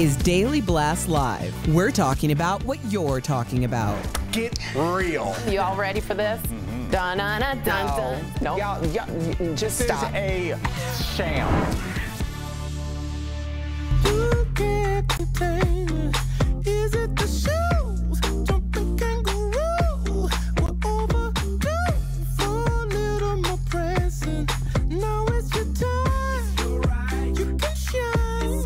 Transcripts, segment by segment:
is Daily Blast Live. We're talking about what you're talking about. Get real. You all ready for this? Dun dun dun dun dun. No. Y'all, just stop. This is a sham. Is it the shoes? Jumping kangaroo. We're overdue for a little more pressing. Now it's your time. You can shine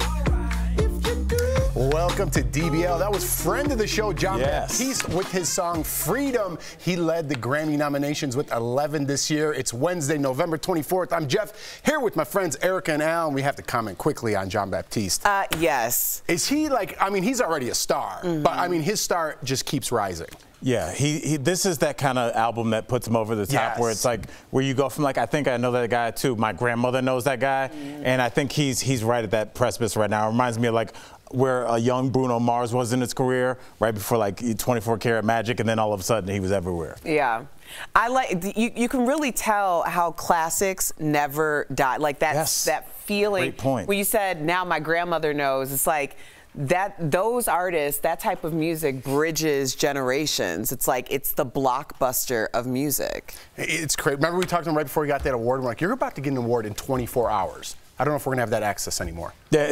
if you do. Welcome to DBL. That was friend of the show, John Baptiste, with his song Freedom. He led the Grammy nominations with 11 this year. It's Wednesday, November 24th. I'm Jeff, here with my friends Erica and Al, and we have to comment quickly on John Baptiste. Yes. Is he like, I mean, he's already a star, but I mean, his star just keeps rising. Yeah, this is that kind of album that puts him over the top, where it's like, where you go from like, I think I know that guy too. My grandmother knows that guy, and I think he's right at that precipice right now. It reminds me of like where a young Bruno Mars was in his career, right before like 24 Karat Magic, and then all of a sudden he was everywhere. Yeah. I like, you can really tell how classics never die. Like that feeling. Great point. When you said, now my grandmother knows, it's like, those artists, that type of music bridges generations. It's like, it's the blockbuster of music. It's great. Remember we talked to him right before he got that award? We're like, you're about to get an award in 24 hours. I don't know if we're going to have that access anymore. Yeah.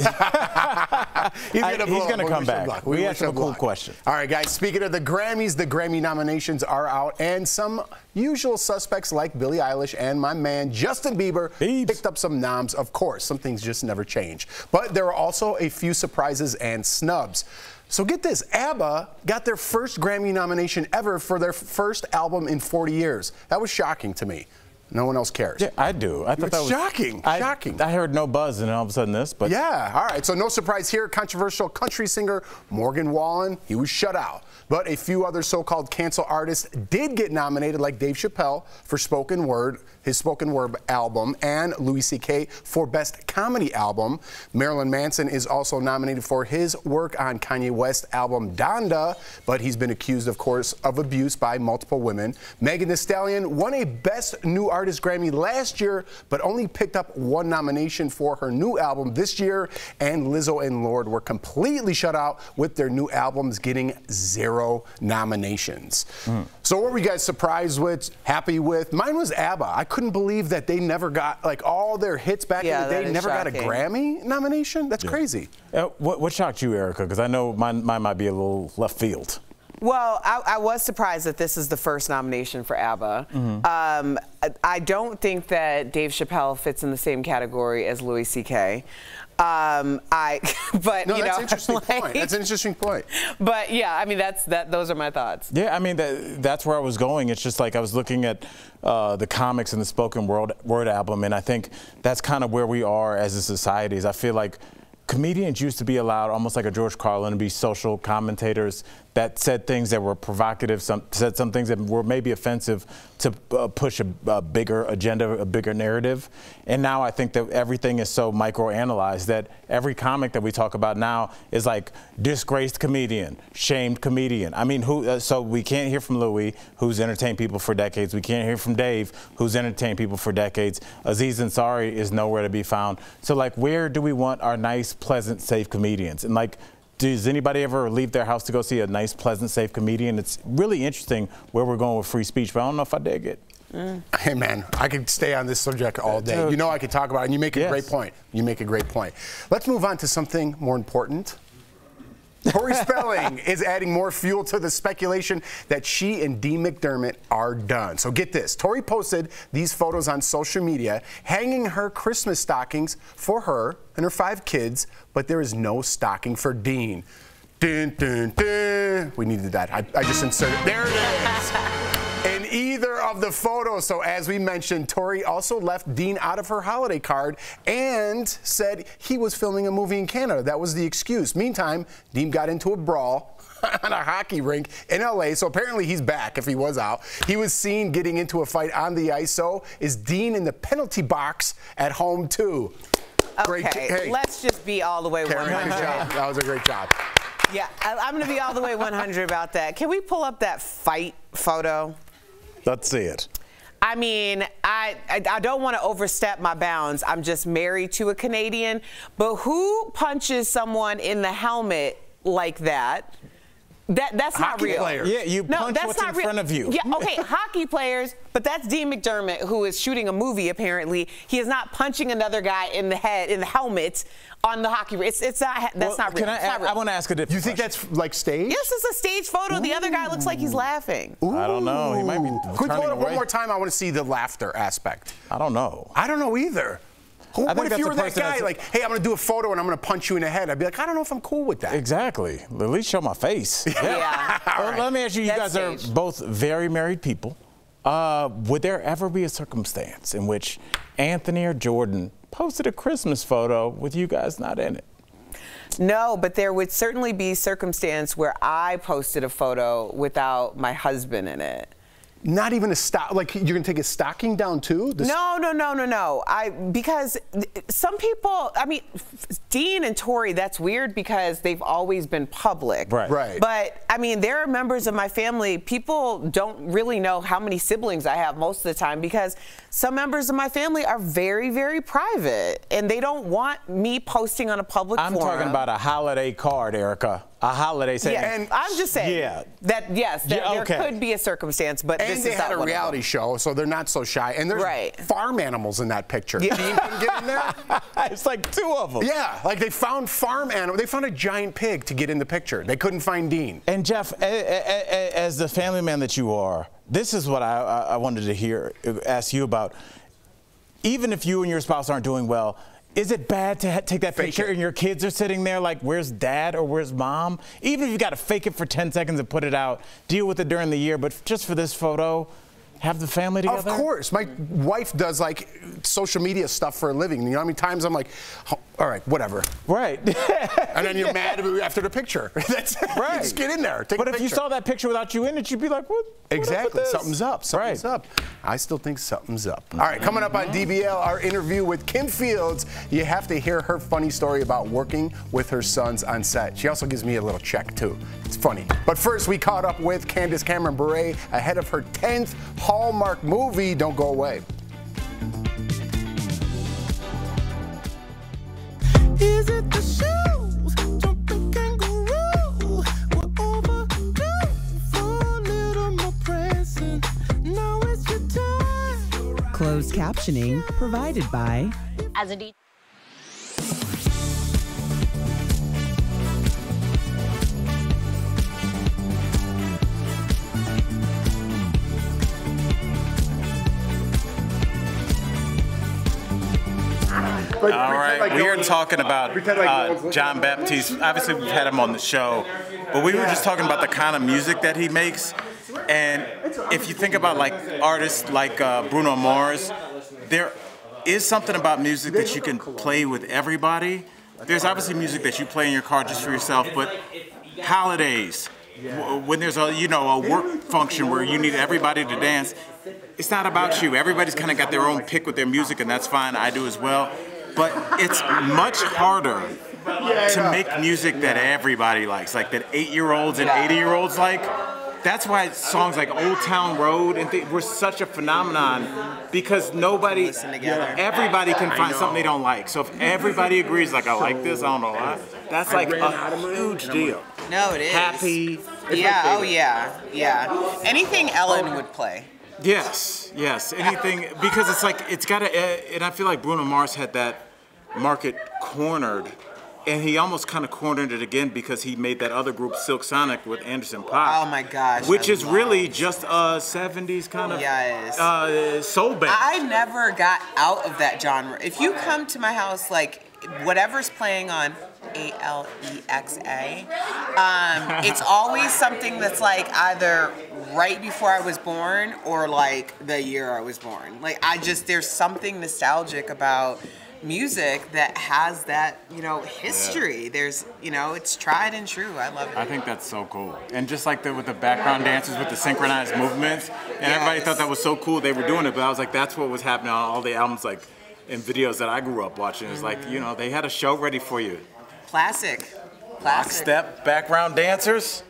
He's going to come back. We have some cool questions. All right, guys, speaking of the Grammys, the Grammy nominations are out, and some usual suspects like Billie Eilish and my man Justin Bieber picked up some noms. Of course, some things just never change. But there are also a few surprises and snubs. So get this, ABBA got their first Grammy nomination ever for their first album in 40 years. That was shocking to me. No one else cares. Yeah, I do. I thought that was shocking. Shocking. I heard no buzz, and all of a sudden this. But yeah, all right. So no surprise here. Controversial country singer Morgan Wallen, he was shut out. But a few other so-called cancel artists did get nominated, like Dave Chappelle for spoken word, his spoken word album, and Louis C.K. for Best Comedy Album. Marilyn Manson is also nominated for his work on Kanye West's album Donda, but he's been accused, of course, of abuse by multiple women. Megan Thee Stallion won a Best New Artist Grammy last year, but only picked up one nomination for her new album this year. And Lizzo and Lorde were completely shut out, with their new albums getting 0 nominations. So what were you guys surprised with, happy with? Mine was ABBA. I couldn't believe that they never got, like, all their hits back in the day, never got a Grammy nomination. That's crazy. What shocked you, Erica? Because I know mine might be a little left field. Well, I was surprised that this is the first nomination for ABBA. I don't think that Dave Chappelle fits in the same category as Louis C.K. But no, you that's know, an interesting point. That's an interesting point. But yeah, I mean, those are my thoughts. Yeah, I mean, that's where I was going. It's just like I was looking at the comics and the spoken word album, and I think that's kind of where we are as a society. Is I feel like comedians used to be allowed, almost like a George Carlin, to be social commentators that said things that were provocative, said some things that were maybe offensive to push a bigger agenda, a bigger narrative. And now I think that everything is so microanalyzed that every comic that we talk about now is like disgraced comedian, shamed comedian. I mean, so we can't hear from Louis, who's entertained people for decades. We can't hear from Dave, who's entertained people for decades. Aziz Ansari is nowhere to be found. So like, where do we want our nice, pleasant, safe comedians? And like, does anybody ever leave their house to go see a nice, pleasant, safe comedian? It's really interesting where we're going with free speech, but I don't know if I dig it. Hey, man, I could stay on this subject all day. You know I could talk about it, and you make a great point. You make a great point. Let's move on to something more important. Cory Spelling is adding more fuel to the speculation that she and Mcdermott are done. So get this. Tori posted these photos on social media, hanging her Christmas stockings for her and her 5 kids, but there is no stocking for Dean. Dun, dun, dun. We needed that. I just inserted. There it is. In either of the photos. So as we mentioned, Tori also left Dean out of her holiday card and said he was filming a movie in Canada. That was the excuse. Meantime, Dean got into a brawl on a hockey rink in LA, so apparently he's back if he was out. He was seen getting into a fight on the ice. So is Dean in the penalty box at home too? Okay, let's just be all the way 100. That was a great job. Yeah, I'm going to be all the way 100 about that. Can we pull up that fight photo? Let's see it. I mean, I don't want to overstep my bounds. I'm just married to a Canadian. But who punches someone in the helmet like that? That's not real. Players. Yeah, you punch what's in front of you. Yeah, okay, hockey players, but that's Dean McDermott, who is shooting a movie, apparently. He is not punching another guy in the head, in the helmet, on the hockey. It's not, that's not real. I want to ask a different You think question. that's like staged? Yes, it's a stage photo. The other guy looks like he's laughing. I don't know. He might be Could we turning pull it up away. one more time? I want to see the laughter aspect. I don't know. I don't know either. I What think if that's you a were that person guy, that's- like, hey, I'm going to do a photo and I'm going to punch you in the head? I'd be like, I don't know if I'm cool with that. Exactly. At least show my face. Yeah. Well, let me ask you, you That's guys are staged. both very married people. Would there ever be a circumstance in which Anthony or Jordan posted a Christmas photo with you guys not in it? No, but there would certainly be circumstance where I posted a photo without my husband in it. Not even a stock, like you're going to take his stocking down too? No. Because some people, I mean, Dean and Tori, that's weird because they've always been public. Right. But, I mean, there are members of my family, people don't really know how many siblings I have most of the time because some members of my family are very, very private and they don't want me posting on a public I'm forum. talking about a holiday card, Erica. A holiday saying. Yeah, and I'm just saying that, yes, Yeah, okay. there could be a circumstance, but And this they is had not a one of reality them. show, so they're not so shy. And there's Right. farm animals in that picture. Yeah. Dean couldn't get in there? It's like two of them. Yeah, like they found farm animal. They found a giant pig to get in the picture. They couldn't find Dean. And Jeff, as the family man that you are, this is what I wanted to ask you about. Even if you and your spouse aren't doing well, is it bad to take that picture and your kids are sitting there like, where's dad or where's mom? Even if you got to fake it for 10 seconds and put it out, deal with it during the year, but just for this photo, have the family together? Of course. My wife does like social media stuff for a living. You know how many times I'm like, oh, all right, whatever. Right. And then you're mad after the picture. That's Right. Just get in there. Take But a if picture. you saw that picture without you in it, you'd be like, what? Exactly. What up with this? Something's up. Something's Right. up. I still think something's up. All right, coming up on DBL, our interview with Kim Fields. You have to hear her funny story about working with her sons on set. She also gives me a little check, too. It's funny. But first, we caught up with Candace Cameron Bure ahead of her 10th Hallmark movie. Don't go away. Is it the shoes? Jumping kangaroo? We're overdue for a little more pressing. Now it's your time. Closed captioning provided by As a DJ. All right, we are talking about John Baptiste. Obviously, we've had him on the show, but we were just talking about the kind of music that he makes. And if you think about like artists like Bruno Mars, there is something about music that you can play with everybody. There's obviously music that you play in your car just for yourself, but holidays, when there's a work function where you need everybody to dance, it's not about you. Everybody's kind of got their own pick with their music, and that's fine. I do as well. But it's much harder to make music that everybody likes, like that 8-year-olds and 80-year-olds like. That's why songs like Old Town Road and were such a phenomenon, because everybody can find something they don't like. So if everybody agrees, like, I like this, I don't know why, that's like a huge deal. No, it is. Happy. Yeah, oh yeah. Anything Ellen would play. Yes, anything, because it's like, it's got to, and I feel like Bruno Mars had that market cornered, and he almost kind of cornered it again because he made that other group, Silk Sonic, with Anderson .Paak. Oh my gosh. Which is really just a 70s kind of soul band. I never got out of that genre. If you come to my house, like, whatever's playing on Alexa, it's always something that's like either right before I was born or like the year I was born. Like, there's something nostalgic about music that has that, history. Yeah. There's, it's tried and true. I love it. I think that's so cool. And just like with the background dancers with the synchronized movements, and everybody thought that was so cool they were doing it, but I was like, that's what was happening on all the albums, like, and videos that I grew up watching. It's like, they had a show ready for you. Classic. Lockstep background dancers.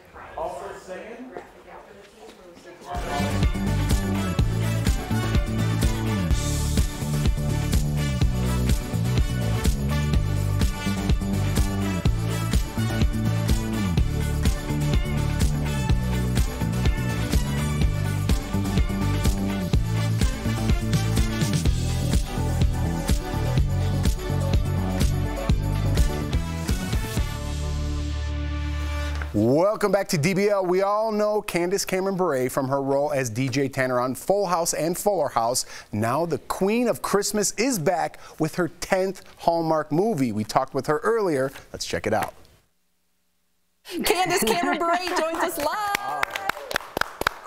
Welcome back to DBL. We all know Candace Cameron Bure from her role as DJ Tanner on Full House and Fuller House. Now the Queen of Christmas is back with her 10th Hallmark movie. We talked with her earlier. Let's check it out. Candace Cameron Bure joins us live.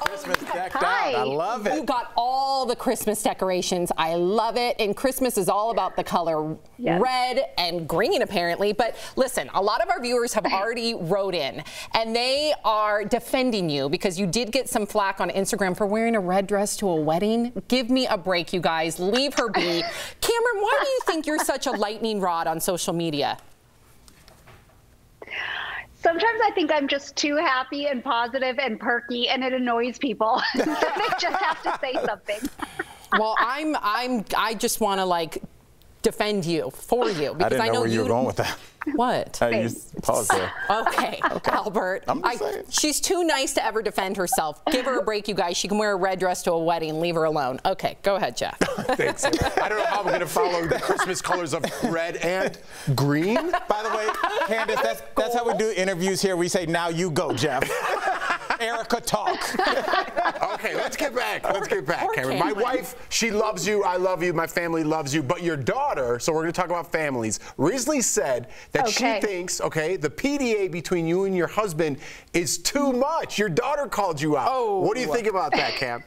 Christmas decked out. I love it. You got all the Christmas decorations. I love it. And Christmas is all about the color red and green, apparently. But listen, a lot of our viewers have already wrote in, and they are defending you because you did get some flack on Instagram for wearing a red dress to a wedding. Give me a break, you guys. Leave her be. Cameron, why do you think you're such a lightning rod on social media? Sometimes I think I'm just too happy and positive and perky, and it annoys people. So they just have to say something. Well, I just want to like defend you for you because I didn't know where you were going with that. What? You pause there. Okay, Albert. I'm just saying. She's too nice to ever defend herself. Give her a break, you guys. She can wear a red dress to a wedding. Leave her alone. Okay, go ahead, Jeff. Thanks. I don't know how I'm going to follow the Christmas colors of red and green. By the way, Candace, that's how we do interviews here. We say, now you go, Jeff. Erica, talk. Okay, let's get back. Cameron. My wife, she loves you. I love you. My family loves you. But your daughter, so we're going to talk about families, recently said that she thinks, the PDA between you and your husband is too much. Your daughter called you out. Oh. What do you think about that, Cam?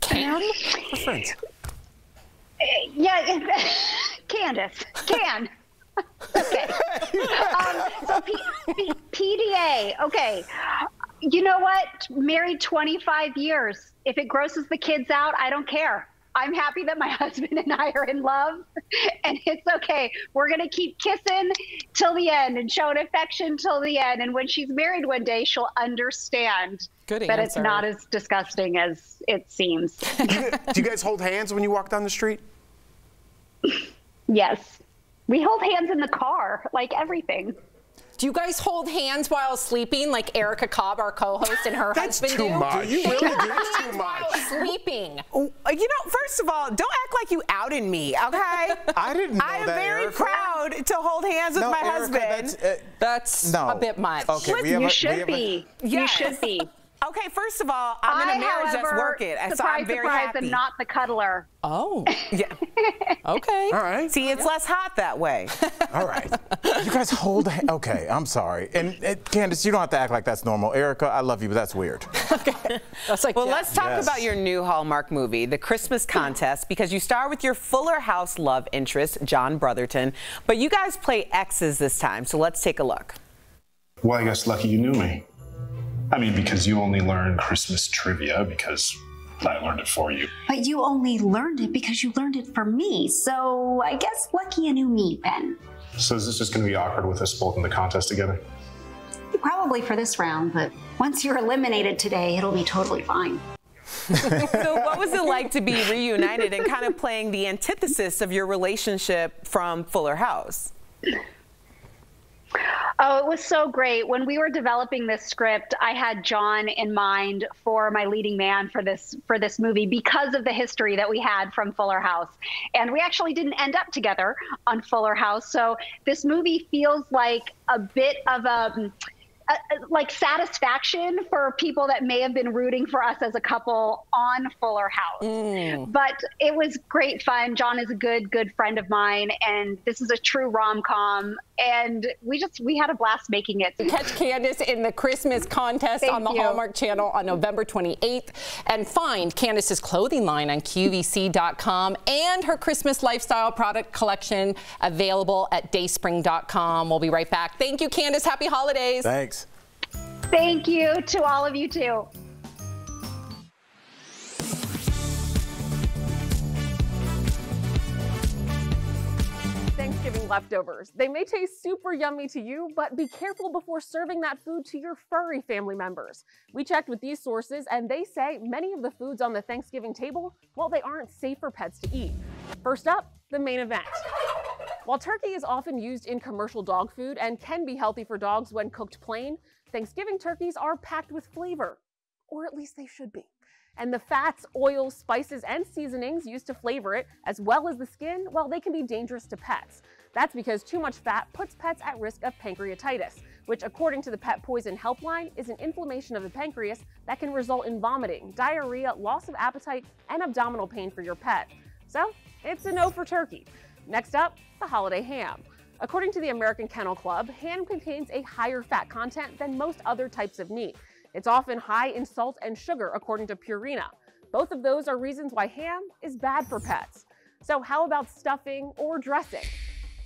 Cam? We're friends. Yeah, Candace. Can. Okay. So PDA. Okay. You know what? Married 25 years. If it grosses the kids out, I don't care. I'm happy that my husband and I are in love, and it's okay. We're going to keep kissing till the end and showing affection till the end. And when she's married one day, she'll understand that it's not as disgusting as it seems. Do you guys hold hands when you walk down the street? Yes. We hold hands in the car, like everything. Do you guys hold hands while sleeping, like Erica Cobb, our co-host, and her husband do? That's too much. Do you really do That's too much. while sleeping? You know, first of all, don't act like you outed me, okay? I didn't know I am that, very Erica. proud to hold hands with my husband. That's a bit much. Okay, You should be. Okay, first of all, I'm in a marriage that's working, and so I'm very happy. I'm not the cuddler. Oh. Yeah. Okay. All right. See, it's less hot that way. All right. You guys hold hands. Okay, I'm sorry. And Candace, you don't have to act like that's normal. Erica, I love you, but that's weird. Okay. That's like, well, let's talk about your new Hallmark movie, The Christmas Contest, because you star with your Fuller House love interest, John Brotherton, but you guys play exes this time, so let's take a look. Well, I guess lucky you knew me. I mean, because you only learned Christmas trivia because I learned it for you. But you only learned it because you learned it for me. So I guess lucky you knew me, Ben. So is this just going to be awkward with us both in the contest together? Probably for this round, but once you're eliminated today, it'll be totally fine. So what was it like to be reunited and kind of playing the antithesis of your relationship from Fuller House? Oh, it was so great. When we were developing this script, I had John in mind for my leading man for this movie because of the history that we had from Fuller House. And we actually didn't end up together on Fuller House. So this movie feels like a bit of a like satisfaction for people that may have been rooting for us as a couple on Fuller House. But it was great fun. John is a good friend of mine, and this is a true rom-com, and we had a blast making it. Catch Candace in the Christmas contest on the Hallmark Channel on November 28th, and find Candace's clothing line on QVC.com and her Christmas lifestyle product collection available at dayspring.com. We'll be right back. Thank you, Candace. Happy holidays. Thanks. Thank you to all of you, too. Thanksgiving leftovers. They may taste super yummy to you, but be careful before serving that food to your furry family members. We checked with these sources, and they say many of the foods on the Thanksgiving table, well, they aren't safe for pets to eat. First up, the main event. While turkey is often used in commercial dog food and can be healthy for dogs when cooked plain, Thanksgiving turkeys are packed with flavor, or at least they should be. And the fats, oils, spices, and seasonings used to flavor it, as well as the skin, well, they can be dangerous to pets. That's because too much fat puts pets at risk of pancreatitis, which according to the Pet Poison Helpline is an inflammation of the pancreas that can result in vomiting, diarrhea, loss of appetite, and abdominal pain for your pet. So it's a no for turkey. Next up, the holiday ham. According to the American Kennel Club, ham contains a higher fat content than most other types of meat. It's often high in salt and sugar, according to Purina. Both of those are reasons why ham is bad for pets. So how about stuffing or dressing?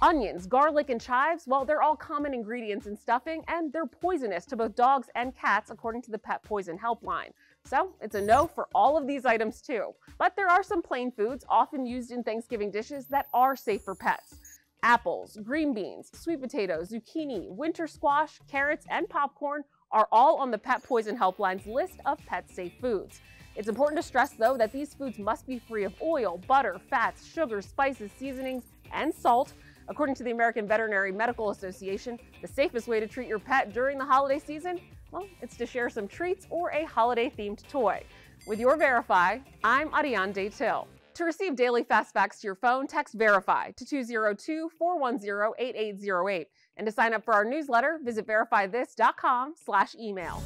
Onions, garlic, and chives, well, they're all common ingredients in stuffing, and they're poisonous to both dogs and cats, according to the Pet Poison Helpline. So it's a no for all of these items too. But there are some plain foods often used in Thanksgiving dishes that are safe for pets. Apples, green beans, sweet potatoes, zucchini, winter squash, carrots, and popcorn are all on the Pet Poison Helpline's list of pet-safe foods. It's important to stress, though, that these foods must be free of oil, butter, fats, sugar, spices, seasonings, and salt. According to the American Veterinary Medical Association, the safest way to treat your pet during the holiday season, well, it's to share some treats or a holiday-themed toy. With your Verify, I'm Ariane Till. To receive daily fast facts to your phone, text Verify to 202-410-8808. And to sign up for our newsletter, visit verifythis.com/email.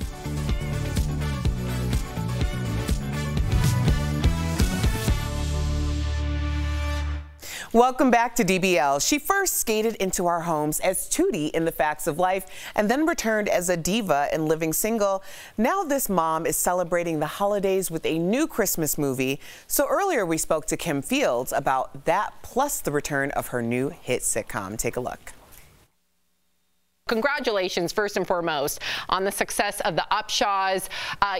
Welcome back to DBL. She first skated into our homes as Tootie in The Facts of Life and then returned as a diva in Living Single. Now this mom is celebrating the holidays with a new Christmas movie. So earlier we spoke to Kim Fields about that plus the return of her new hit sitcom. Take a look. Congratulations, first and foremost, on the success of the Upshaws.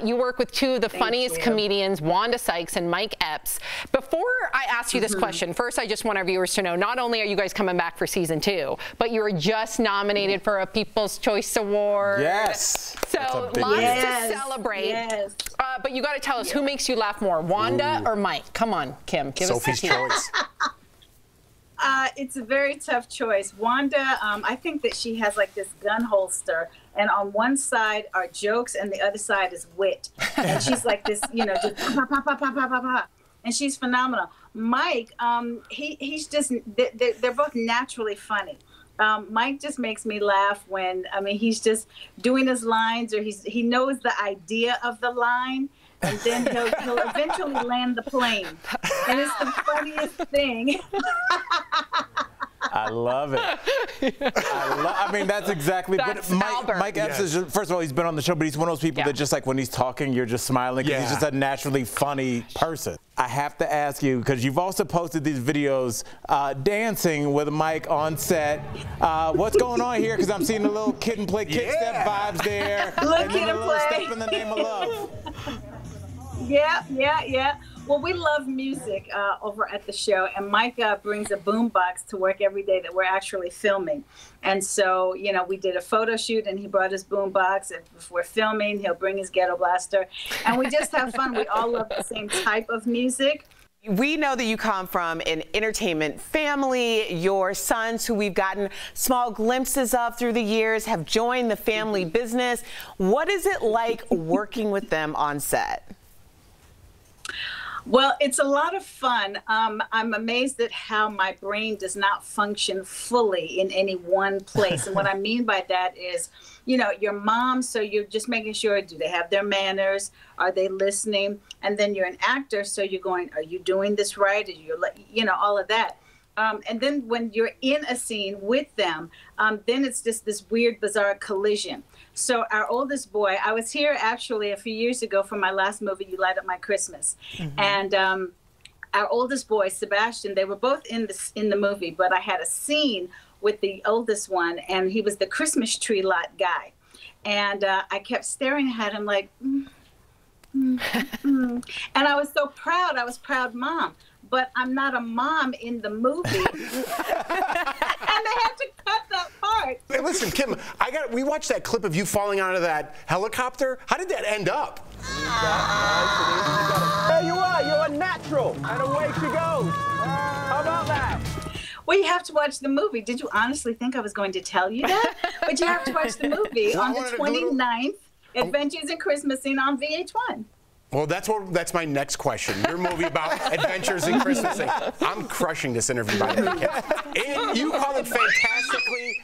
You work with two of the funniest comedians, Wanda Sykes and Mike Epps. Before I ask you this question, first I just want our viewers to know, not only are you guys coming back for season 2, but you were just nominated for a People's Choice Award. Yes. So lots to celebrate. Yes. But you got to tell us, who makes you laugh more, Wanda or Mike? Come on, Kim, give Sophie's us a choice. It's a very tough choice. Wanda, I think that she has like this gun holster, and on one side are jokes and the other side is wit. And she's like this, you know, just pa, pa, pa, pa, pa, pa, pa. And she's phenomenal. Mike, he's just, they're both naturally funny. Mike just makes me laugh when, I mean, he's just doing his lines, or he knows the idea of the line, and then he'll eventually land the plane. And it's the funniest thing. I love it. I mean, that's exactly. That's but Mike Epps is just, first of all, he's been on the show, but he's one of those people that just like when he's talking, you're just smiling because he's just a naturally funny person. I have to ask you, because you've also posted these videos dancing with Mike on set. What's going on here? Because I'm seeing a little kid and play kick step vibes there, and then a little step in the name of love. Yeah. Well, we love music over at the show, and Mike brings a boombox to work every day that we're actually filming. And so, you know, we did a photo shoot, and he brought his boombox. If we're filming, he'll bring his ghetto blaster, and we just have fun. We all love the same type of music. We know that you come from an entertainment family. Your sons, who we've gotten small glimpses of through the years, have joined the family business. What is it like working with them on set? Well, it's a lot of fun. I'm amazed at how my brain does not function fully in any one place. And what I mean by that is, you know, your mom, so you're just making sure, do they have their manners? Are they listening? And then you're an actor, so you're going, are you doing this right? You know, all of that. And then when you're in a scene with them, then it's just this weird, bizarre collision. So our oldest boy, I was here actually a few years ago for my last movie, You Light Up My Christmas. And our oldest boy, Sebastian, they were both in the movie, but I had a scene with the oldest one, and he was the Christmas tree lot guy. And I kept staring at him like, and I was so proud. I was proud mom. But I'm not a mom in the movie. And they had to cut that part. Hey, listen, Kim, we watched that clip of you falling out of that helicopter. How did that end up? There you are. You're a natural. And away she goes. How about that? Well, you have to watch the movie. Did you honestly think I was going to tell you that? But you have to watch the movie on the 29th, Adventures in Christmasing on VH1. Well, that's my next question. Your movie about adventures in Christmasing. I'm crushing this interview, by the way. And you call it fantastically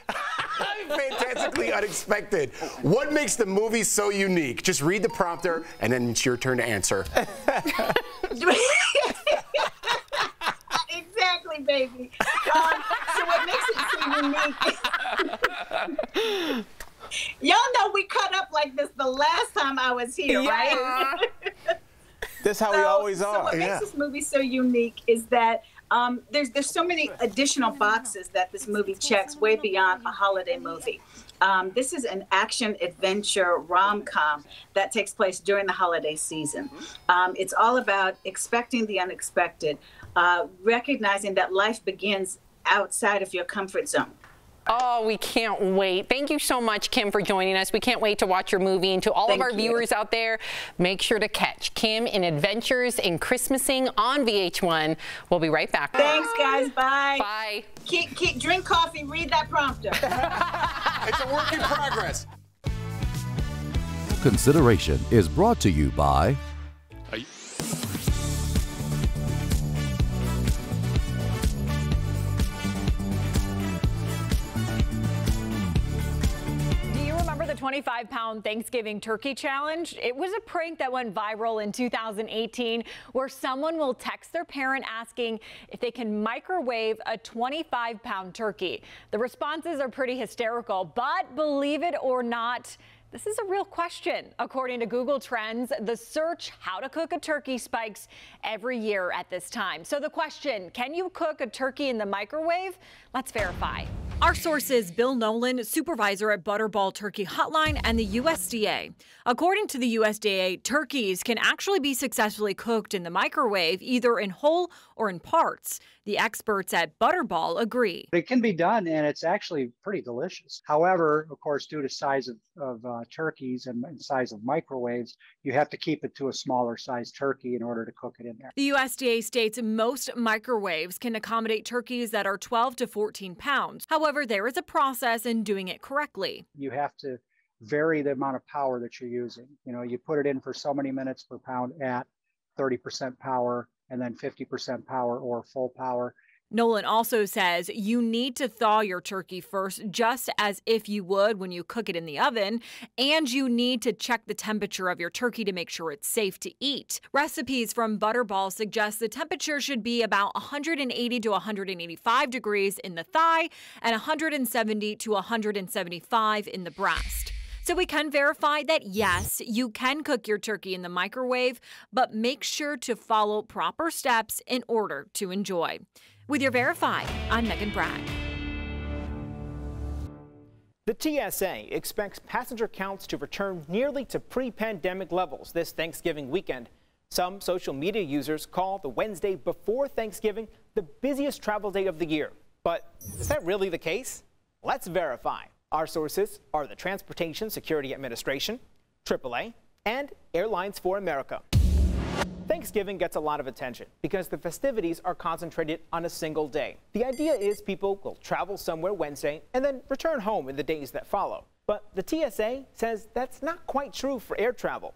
fantastically unexpected. What makes the movie so unique? Just read the prompter, and then it's your turn to answer. Exactly, baby. So what makes it so unique? Y'all know we cut up like this the last time I was here, right? That's how we always are. So what makes this movie so unique is that there's so many additional boxes that this movie checks way beyond a holiday movie. This is an action-adventure rom-com that takes place during the holiday season. It's all about expecting the unexpected, recognizing that life begins outside of your comfort zone. Oh, we can't wait. Thank you so much, Kim, for joining us. We can't wait to watch your movie. And to all of our viewers out there, make sure to catch Kim in Adventures in Christmasing on VH1. We'll be right back. Thanks, guys. Bye. Bye. Drink coffee. Read that prompter. It's a work in progress. Consideration is brought to you by the 25-pound Thanksgiving turkey challenge. It was a prank that went viral in 2018 where someone will text their parent asking if they can microwave a 25-pound turkey. The responses are pretty hysterical, but believe it or not, this is a real question. According to Google Trends, the search how to cook a turkey spikes every year at this time. So the question, can you cook a turkey in the microwave? Let's verify. Our source is Bill Nolan, supervisor at Butterball Turkey Hotline and the USDA. According to the USDA, turkeys can actually be successfully cooked in the microwave, either in whole or in parts. The experts at Butterball agree. It can be done, and it's actually pretty delicious. However, of course, due to size of turkeys and size of microwaves, you have to keep it to a smaller size turkey in order to cook it in there. The USDA states most microwaves can accommodate turkeys that are 12 to 14 pounds. However, there is a process in doing it correctly. You have to vary the amount of power that you're using. You know, you put it in for so many minutes per pound at 30% power, and then 50% power or full power. Nolan also says you need to thaw your turkey first, just as if you would when you cook it in the oven, and you need to check the temperature of your turkey to make sure it's safe to eat. Recipes from Butterball suggest the temperature should be about 180 to 185 degrees in the thigh and 170 to 175 in the breast. So we can verify that, yes, you can cook your turkey in the microwave, but make sure to follow proper steps in order to enjoy. With your Verify, I'm Megan Bragg. The TSA expects passenger counts to return nearly to pre-pandemic levels this Thanksgiving weekend. Some social media users call the Wednesday before Thanksgiving the busiest travel day of the year. But is that really the case? Let's verify. Our sources are the Transportation Security Administration, AAA, and Airlines for America. Thanksgiving gets a lot of attention because the festivities are concentrated on a single day. The idea is people will travel somewhere Wednesday and then return home in the days that follow. But the TSA says that's not quite true for air travel.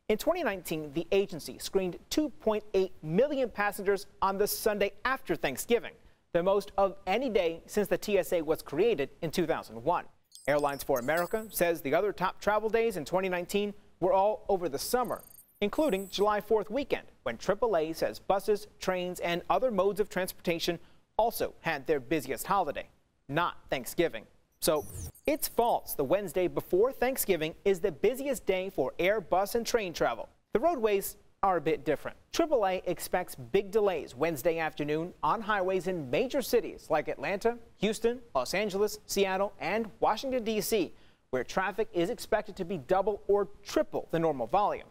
In 2019, the agency screened 2.8 million passengers on the Sunday after Thanksgiving, the most of any day since the TSA was created in 2001. Airlines for America says the other top travel days in 2019 were all over the summer, including July 4th weekend, when AAA says buses, trains, and other modes of transportation also had their busiest holiday, not Thanksgiving. So it's false the Wednesday before Thanksgiving is the busiest day for air, bus, and train travel. The roadways are a bit different. AAA expects big delays Wednesday afternoon on highways in major cities like Atlanta, Houston, Los Angeles, Seattle, and Washington, D.C., where traffic is expected to be double or triple the normal volume.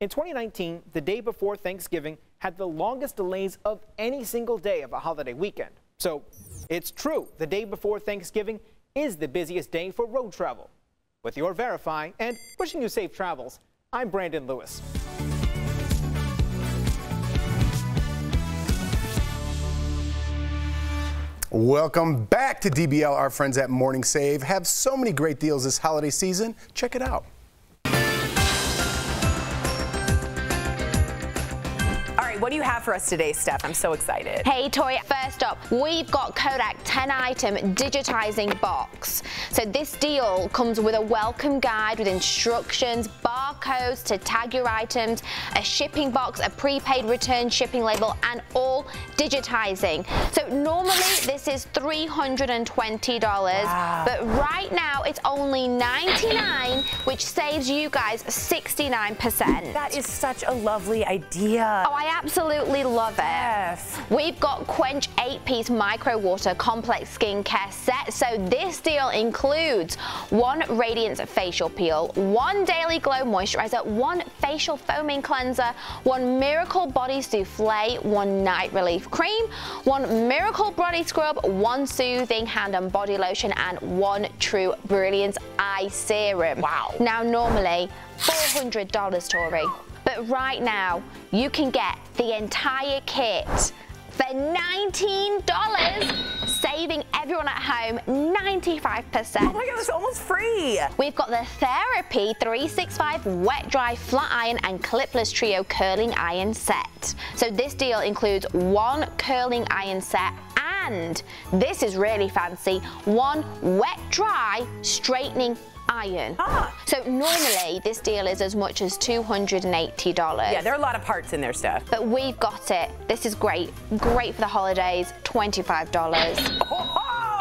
In 2019, the day before Thanksgiving had the longest delays of any single day of a holiday weekend. So it's true, the day before Thanksgiving is the busiest day for road travel. With your Verify and wishing you safe travels, I'm Brandon Lewis. Welcome back to DBL. Our friends at Morning Save have so many great deals this holiday season. Check it out. What do you have for us today, Steph? I'm so excited. Hey, Tori. First up, we've got Kodak 10-item digitizing box. So this deal comes with a welcome guide with instructions, barcodes to tag your items, a shipping box, a prepaid return shipping label, and all digitizing. So normally this is $320, but right now it's only $99, which saves you guys 69%. That is such a lovely idea. Oh, I absolutely love it. Yes. We've got Quench 8-piece micro water complex skincare set. So this deal includes 1 Radiance facial peel, 1 Daily Glow moisturizer, 1 facial foaming cleanser, 1 Miracle Body Souffle, 1 Night Relief cream, 1 Miracle Body Scrub, 1 Soothing Hand and Body Lotion, and 1 True Brilliance Eye Serum. Wow. Now normally $400, Tori. But right now, you can get the entire kit for $19, saving everyone at home 95%. Oh my God, it's almost free. We've got the Therapy 365 Wet Dry Flat Iron and Clipless Trio Curling Iron Set. So this deal includes 1 curling iron set and, this is really fancy, 1 wet dry straightening iron. So normally this deal is as much as $280. Yeah, there are a lot of parts in there, Steph. But we've got it. This is great. Great for the holidays, $25.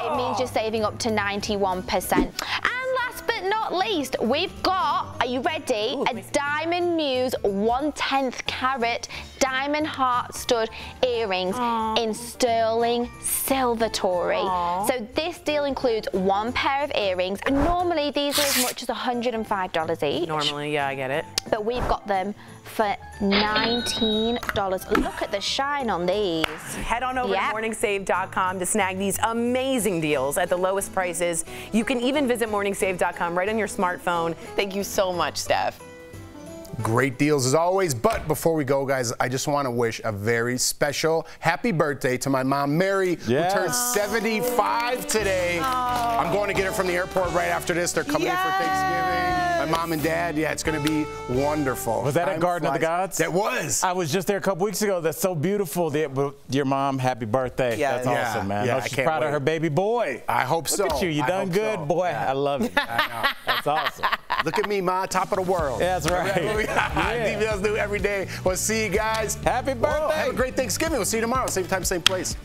It means you're saving up to 91%. And last but not least, we've got, are you ready? A Diamond Muse 1/10 carat diamond heart stud earrings in sterling silver, Tori. So this deal includes 1 pair of earrings. Normally these are as much as $105 each. Normally, yeah, I get it. But we've got them for $19. Look at the shine on these. Head on over to morningsave.com to snag these amazing deals at the lowest prices. You can even visit morningsave.com right on your smartphone. Thank you so much, Steph. Great deals as always. But before we go, guys, I just want to wish a very special happy birthday to my mom, Mary, who turned 75 today. I'm going to get her from the airport right after this. They're coming in for Thanksgiving. My mom and dad, it's going to be wonderful. Was that at Garden of the Gods? That was. I was just there a couple weeks ago. That's so beautiful. Your mom, happy birthday. That's awesome, man. Yeah, she's proud of her baby boy. I hope so. Look at you. You done good, boy. I love it. I know. That's awesome. Look at me, Ma, top of the world. Yeah, that's right. DBL's new every day. We'll see you guys. Happy birthday. Have a great Thanksgiving. We'll see you tomorrow. Same time, same place.